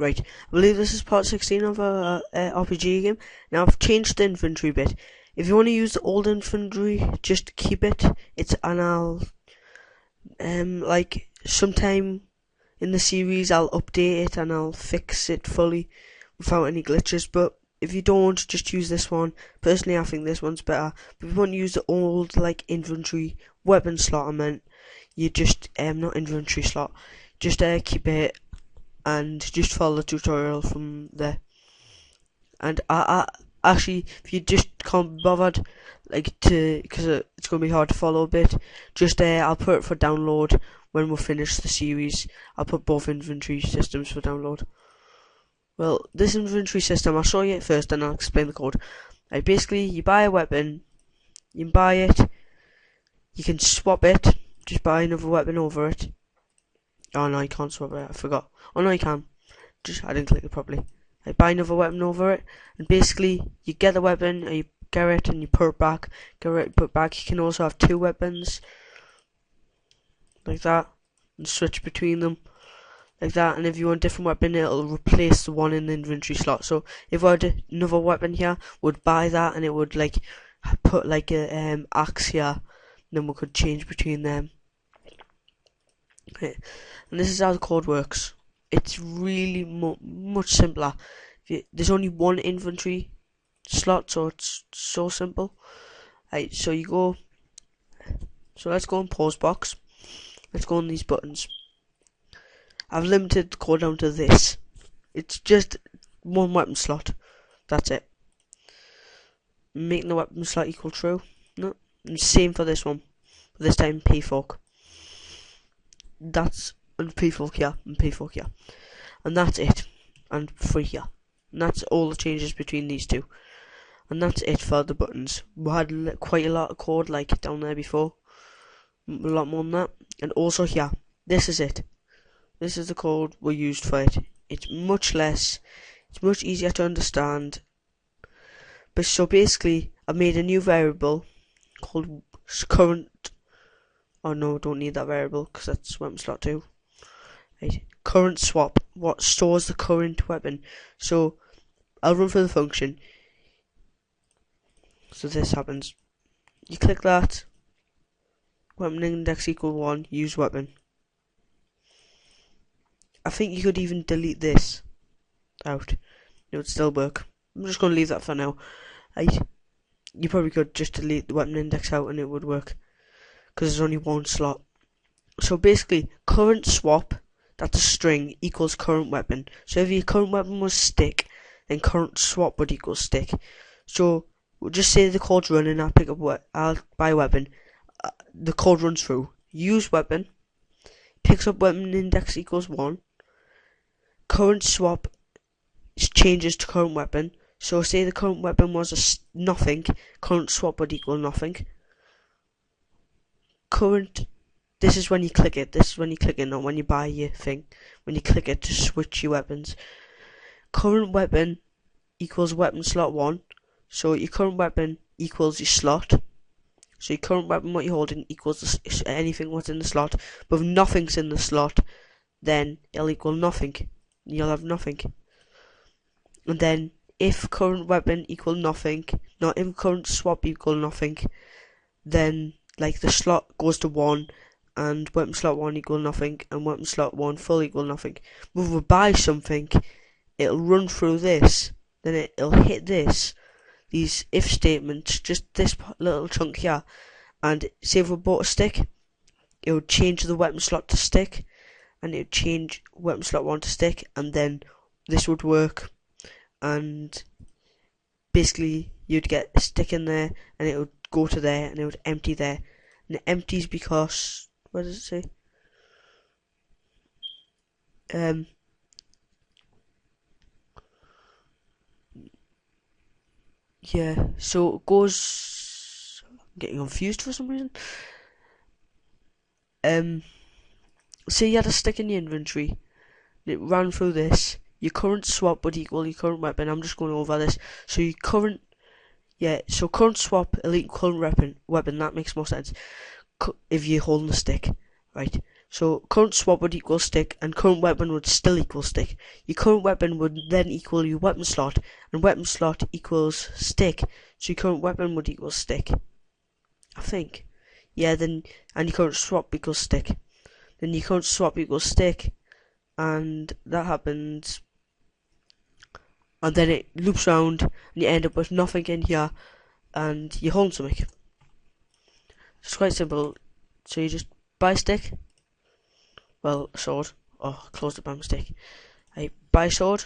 Right, I believe this is part 16 of a RPG game. Now I've changed the inventory bit. If you want to use the old inventory, just keep it. And I'll like sometime in the series I'll update it and I'll fix it fully without any glitches. But if you don't, just use this one. Personally, I think this one's better. But if you want to use the old like inventory weapon slot, I meant, you just not inventory slot. Just keep it and just follow the tutorial from there. And I actually, if you just can't be bothered, because it's gonna be hard to follow a bit, just I'll put it for download when we'll finish the series. I'll put both inventory systems for download. Well, this inventory system, I'll show you it first, and I'll explain the code. Like basically, you buy a weapon, you can buy it, you can swap it, just buy another weapon over it. Oh no, you can't swap it, I forgot. Oh no, you can. I didn't click it properly. I buy another weapon over it, and basically you get the weapon, and you get it, and you put it back. Get it, put it back. You can also have two weapons, like that, and switch between them, like that. And if you want a different weapon, it'll replace the one in the inventory slot. So if I had another weapon here, would buy that, and it would like put like a axe here, and then we could change between them. Okay. And this is how the code works. It's really much simpler. There's only one inventory slot, so it's so simple. Right, so you go. So let's go in pause box. Let's go on these buttons. I've limited the code down to this. It's just one weapon slot. That's it. Making the weapon slot equal true. No, and same for this one. But this time P-fork. That's and P-fork here and P-fork here, and that's it. And 3 here. And that's all the changes between these two. And that's it for the buttons. We had quite a lot of code like down there before. A lot more than that. And also here. This is it. This is the code we used for it. It's much less. It's much easier to understand. But so basically, I made a new variable called current. Oh no, don't need that variable because that's weapon slot 2. Right. Current swap, what stores the current weapon. So I'll run through the function. So this happens. You click that. Weapon index equal 1. Use weapon. I think you could even delete this out. It would still work. I'm just going to leave that for now. You probably could just delete the weapon index out and it would work, because there's only one slot. So basically, current swap, that's a string, equals current weapon. So if your current weapon was stick, then current swap would equal stick. So we'll just say the code's running. I'll buy a weapon. The code runs through. Use weapon. Picks up weapon index equals 1. Current swap changes to current weapon. So say the current weapon was nothing. Current swap would equal nothing. Current. This is when you click it. This is when you click it, not when you buy your thing. When you click it to switch your weapons. Current weapon equals weapon slot 1. So your current weapon equals your slot. So your current weapon, what you're holding, equals anything what's in the slot. But if nothing's in the slot, then it'll equal nothing. You'll have nothing. And then if current weapon equal nothing, not if current swap equal nothing, then like the slot goes to 1, and weapon slot 1 equal nothing, and weapon slot 1 full equal nothing. But if we buy something, it'll run through this, then it'll hit these if statements, just this little chunk here, and say if we bought a stick, it would change the weapon slot to stick, and it would change weapon slot 1 to stick, and then this would work, and basically you'd get a stick in there, and it would go to there, and it would empty there, and it empties because, what does it say? Yeah, so it goes. I'm getting confused for some reason. Say you had a stick in your inventory, and it ran through this. Your current swap would equal your current weapon. I'm just going over this. So your current, so current swap will equal current weapon. That makes more sense if you're holding a stick, right? So current swap would equal stick, and current weapon would still equal stick. Your current weapon would then equal your weapon slot, and weapon slot equals stick. So your current weapon would equal stick, I think. Yeah, then, and your current swap equals stick. Then your current swap equals stick, and that happens, and then it loops around, and you end up with nothing in here, and you hold something. It's quite simple. So you just buy a stick, well, a sword. Oh, I closed it by mistake. I buy a sword.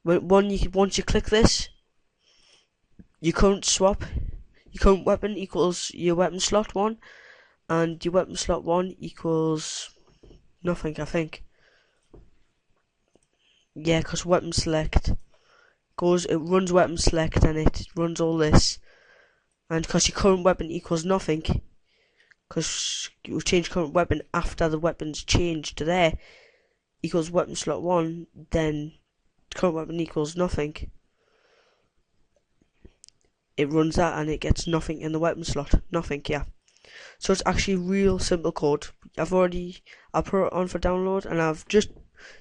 Once you click this, your current swap, your current weapon equals your weapon slot 1, and your weapon slot 1 equals nothing, I think. Yeah, because weapon select it runs weapon select, and it runs all this, and because your current weapon equals nothing, because you change current weapon after the weapon's changed to there, equals weapon slot 1, then current weapon equals nothing. It runs that and it gets nothing in the weapon slot. Nothing, yeah. So it's actually real simple code. I put it on for download, and I've just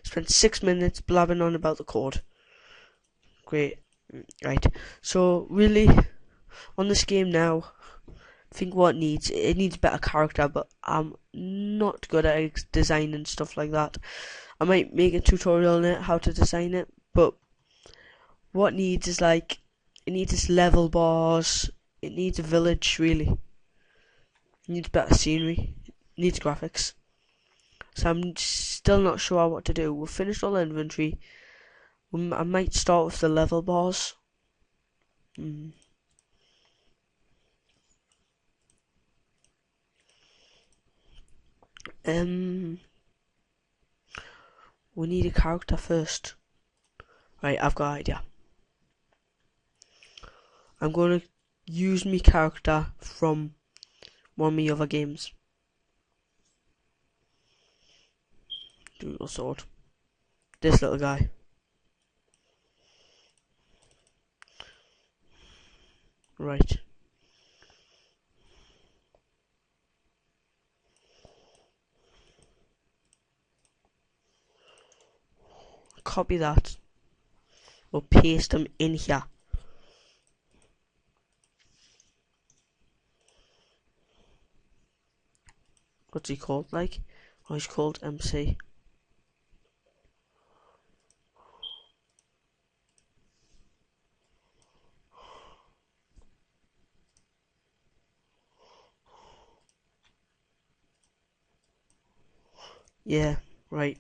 spent 6 minutes blabbing on about the code. Great. Right. So really, on this game now, I think what it needs better character, but I'm not good at designing stuff like that. I might make a tutorial on it, how to design it, but what needs is it needs level bars, it needs a village, really. It needs better scenery, it needs graphics. So I'm still not sure what to do. We've finished all the inventory. I might start with the level bars. We need a character first. Right, I've got an idea. I'm going to use my character from one of my other games. Dual sword. This little guy. Right. Copy that. We'll paste them in here. What's he called, like? Oh, he's called MC. Yeah, right.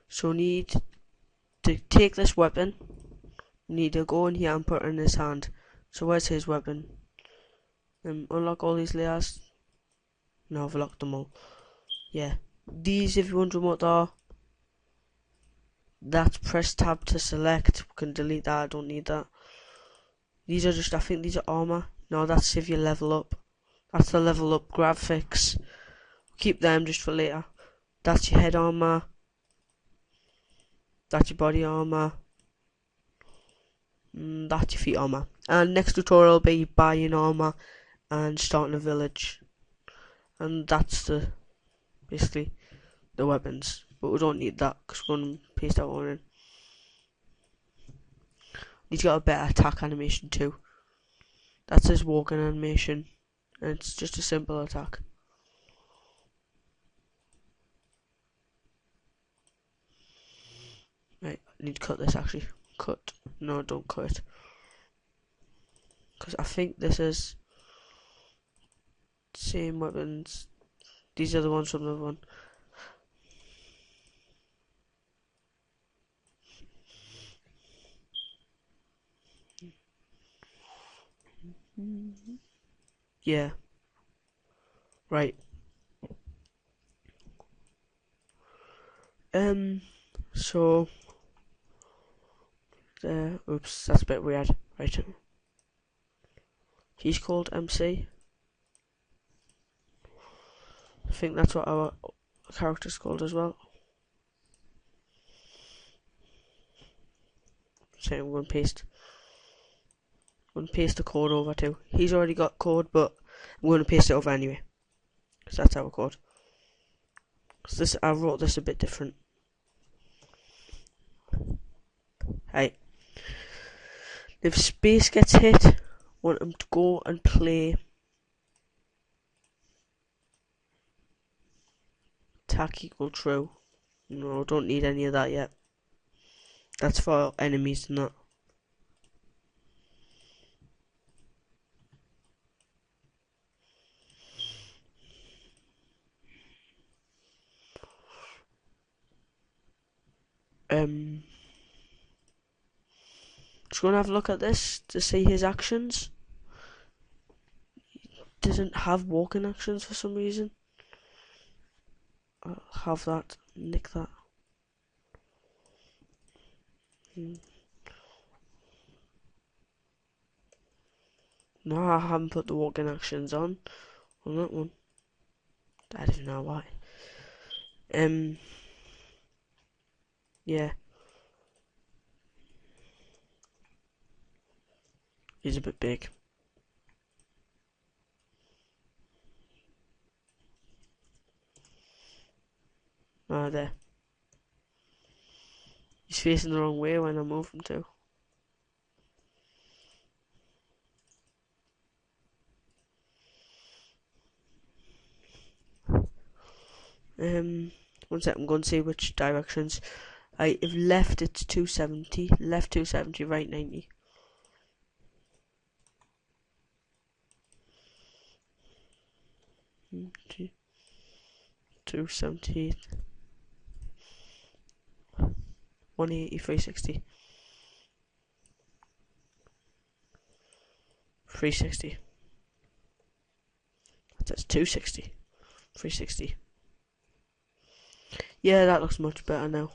So we need to take this weapon. We need to go in here and put it in his hand. So where's his weapon? Unlock all these layers. No, I've locked them all. Yeah. These, if you wonder what they are, that's press tab to select. We can delete that, I don't need that. These are just, I think these are armor. No, that's if you level up. That's the level up graphics. Keep them just for later. That's your head armor. That's your body armor. That's your feet armor. And next tutorial will be buying armor and starting a village. And that's basically the weapons. But we don't need that because we're going to paste that one in. He's got a better attack animation too. That's his walking animation. And it's just a simple attack. Right, I need to cut this actually. Cut. No, don't cut it. Because I think this is same weapons. These are the ones from the other one. Yeah. Right. So oops, that's a bit weird. Right. He's called MC. I think that's what our character's called as well. So I'm going to paste the code over too. He's already got code, but I'm going to paste it over anyway. So that's our code. So I wrote this a bit different. Right. If space gets hit, want him to go and play attack equal true. No, don't need any of that yet. That's for enemies and that. Just gonna have a look at this to see his actions. He doesn't have walking actions for some reason. I'll have that, nick that. No, I haven't put the walking actions on that one. I don't know why. Yeah. He's a bit big. Ah, there. He's facing the wrong way when I move him to. One sec, I'm going to see which directions. If left it's 270, left 270, right 90. Two, 270, 180, 360. 360. That's 260. 360. Yeah, that looks much better now.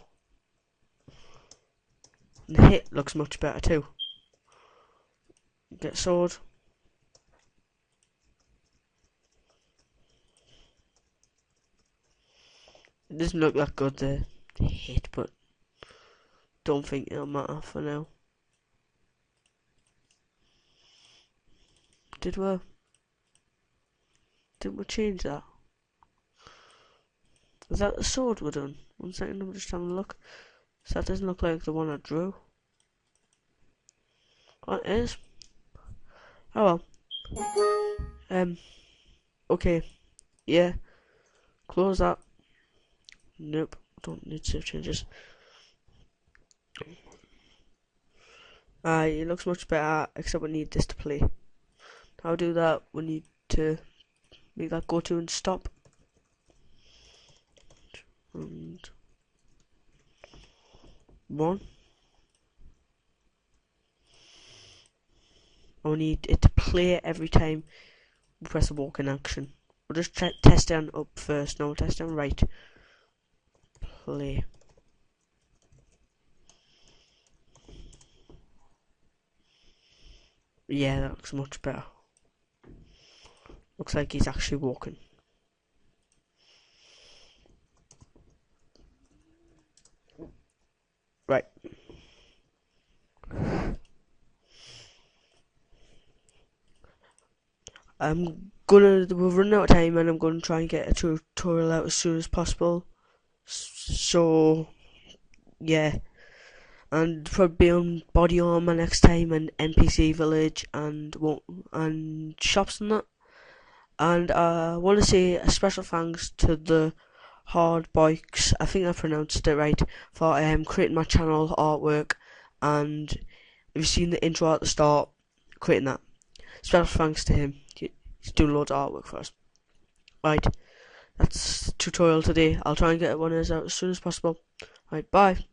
The hit looks much better too. Get sword. It doesn't look that good, the hit, but don't think it'll matter for now. Didn't we change that? Is that the sword we're done? 1 second, I'm just having a look. So that doesn't look like the one I drew. Oh, it is. Oh well. Okay. Yeah. Close that. Nope. Don't need save changes. It looks much better, except we need this to play. How do that? We need to make that go to and stop. And 1. I need it to play every time we press a walk in action. We'll just test down up first. Now we'll test down right. Play. Yeah, that looks much better. Looks like he's actually walking. Right. We're running out of time and I'm gonna try and get a tutorial out as soon as possible. So, yeah. And probably on body armor next time and NPC village and shops and that. And I want to say a special thanks to the Hard Bikes, I think I pronounced it right, for creating my channel artwork. And if you've seen the intro at the start, creating that. Special thanks to him. He's doing loads of artwork for us. Right, that's the tutorial today. I'll try and get one out as soon as possible. Right, bye.